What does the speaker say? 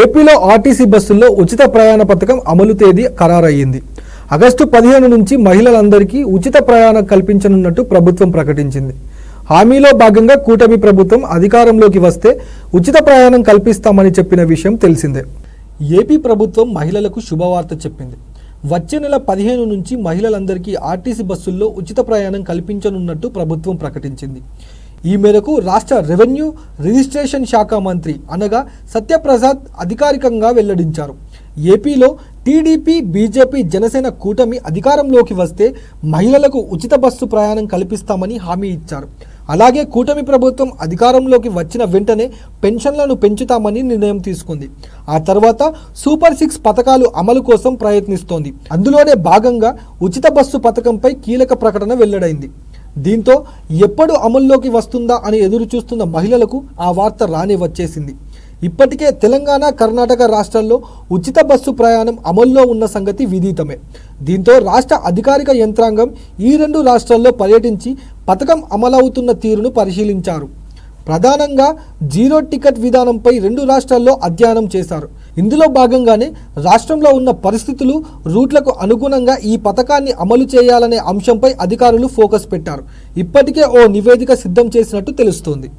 ఏపీలో ఆర్టీసీ బస్సుల్లో ఉచిత ప్రయాణ పథకం అమలు తేదీ ఖరారయ్యింది. ఆగస్టు 15 నుంచి మహిళలందరికీ ఉచిత ప్రయాణం కల్పించనున్నట్టు ప్రభుత్వం ప్రకటించింది. హామీలో భాగంగా కూటమి ప్రభుత్వం అధికారంలోకి వస్తే ఉచిత ప్రయాణం కల్పిస్తామని చెప్పిన విషయం తెలిసిందే. ఏపీ ప్రభుత్వం మహిళలకు శుభవార్త చెప్పింది. వచ్చే నెల 15 నుంచి మహిళలందరికీ ఆర్టీసీ బస్సుల్లో ఉచిత ప్రయాణం కల్పించనున్నట్టు ప్రభుత్వం ప్రకటించింది. ఈ మేరకు రాష్ట్ర రెవెన్యూ రిజిస్ట్రేషన్ శాఖ మంత్రి అనగా సత్యప్రసాద్ అధికారికంగా వెల్లడించారు. ఏపీలో టీడీపీ, బీజేపీ, జనసేన కూటమి అధికారంలోకి వస్తే మహిళలకు ఉచిత బస్సు ప్రయాణం కల్పిస్తామని హామీ ఇచ్చారు. అలాగే కూటమి ప్రభుత్వం అధికారంలోకి వచ్చిన వెంటనే పెన్షన్లను పెంచుతామని నిర్ణయం తీసుకుంది. ఆ తర్వాత సూపర్ 6 పథకాలు అమలు కోసం ప్రయత్నిస్తోంది. అందులోనే భాగంగా ఉచిత బస్సు పథకంపై కీలక ప్రకటన వెల్లడైంది. దీంతో ఎప్పుడు అమల్లోకి వస్తుందా అని ఎదురు చూస్తున్న మహిళలకు ఆ వార్త రానే వచ్చేసింది. ఇప్పటికే తెలంగాణ, కర్ణాటక రాష్ట్రాల్లో ఉచిత బస్సు ప్రయాణం అమల్లో ఉన్న సంగతి విదితమే. దీంతో రాష్ట్ర అధికారిక యంత్రాంగం ఈ 2 రాష్ట్రాల్లో పర్యటించి పథకం అమలవుతున్న తీరును పరిశీలించారు. ప్రధానంగా జీరో టికెట్ విధానంపై 2 రాష్ట్రాల్లో అధ్యయనం చేశారు. ఇందులో భాగంగానే రాష్ట్రంలో ఉన్న పరిస్థితులు, రూట్లకు అనుగుణంగా ఈ పథకాన్ని అమలు చేయాలనే అంశంపై అధికారులు ఫోకస్ పెట్టారు. ఇప్పటికే ఓ నివేదిక సిద్ధం చేసినట్టు తెలుస్తోంది.